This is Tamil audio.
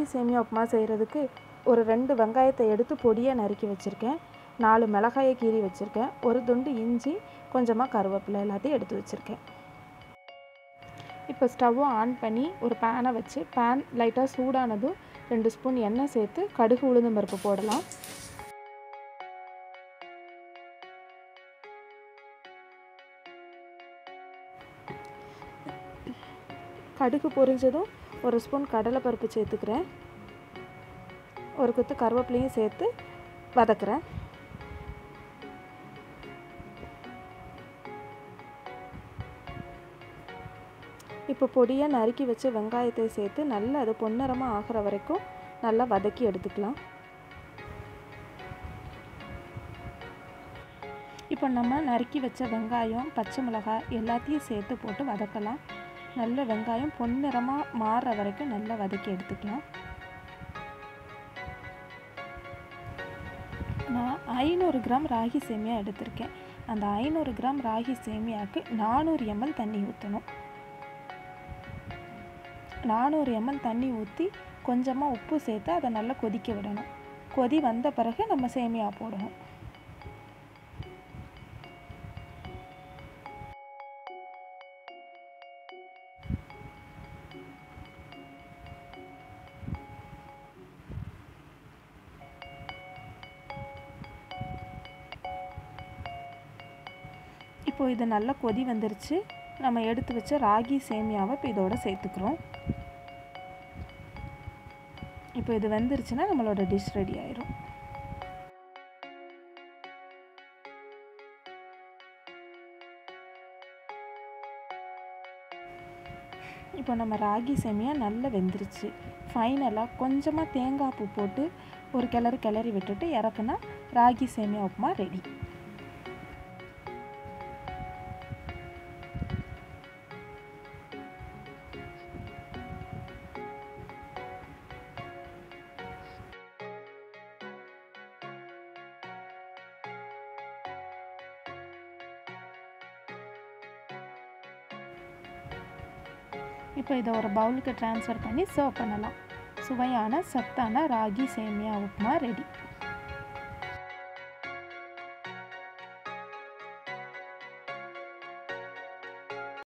ராகி சேமியா உப்புமா செய்கிறதுக்கு ஒரு 2 வெங்காயத்தை எடுத்து பொடியாக நறுக்கி வச்சுருக்கேன். 4 மிளகாயை கீறி வச்சுருக்கேன். ஒரு துண்டு இஞ்சி, கொஞ்சமாக கருவேப்பிலை எல்லாத்தையும் எடுத்து வச்சுருக்கேன். இப்போ ஸ்டவ்வை ஆன் பண்ணி ஒரு பேனை வச்சு பேன் லைட்டாக சூடானதும் 2 ஸ்பூன் எண்ணெய் சேர்த்து கடுகு உளுந்தம் பருப்பு போடலாம். கடுகு பொரிஞ்சதும் ஒரு ஸ்பூன் கடலைப்பருப்பு சேர்த்துக்கிறேன். ஒரு கொத்து கருவேப்பிலையும் சேர்த்து வதக்குறேன். இப்போ பொடியாக நறுக்கி வச்ச வெங்காயத்தை சேர்த்து நல்லா அது பொன்னிறமாக ஆகிற வரைக்கும் நல்லா வதக்கி எடுத்துக்கலாம். இப்போ நம்ம நறுக்கி வச்ச வெங்காயம், பச்சை மிளகாய் எல்லாத்தையும் சேர்த்து போட்டு வதக்கலாம். நல்ல வெங்காயம் பொன்னிறமாக மாறுற வரைக்கும் நல்லா வதக்கி எடுத்துக்கலாம். நான் 500 கிராம் ராகி சேமியா எடுத்திருக்கேன். அந்த 500 கிராம் ராகி சேமியாவுக்கு 400 ml தண்ணி ஊற்றணும். 400 ml தண்ணி ஊற்றி கொஞ்சமாக உப்பு சேர்த்து அதை நல்லா கொதிக்க விடணும். கொதி வந்த பிறகு நம்ம சேமியா போடணும். இப்போ இது நல்லா கொதி வந்துருச்சு. நம்ம எடுத்து வச்ச ராகி சேமியாவை இப்போ இதோட சேர்த்துக்கிறோம். இப்போ இது வெந்துருச்சுன்னா நம்மளோட டிஷ் ரெடி ஆயிரும். இப்போ நம்ம ராகி சேமியா நல்லா வெந்துருச்சு. ஃபைனலாக கொஞ்சமாக தேங்காய் பூ போட்டு ஒரு கிளறி விட்டுட்டு இறக்குனா ராகி சேமியா உப்புமா ரெடி. இப்போ இதை ஒரு பவுலுக்கு ட்ரான்ஸ்ஃபர் பண்ணி சர்வ் பண்ணலாம். சுவையான சத்தான ராகி சேமியா உப்புமா ரெடி.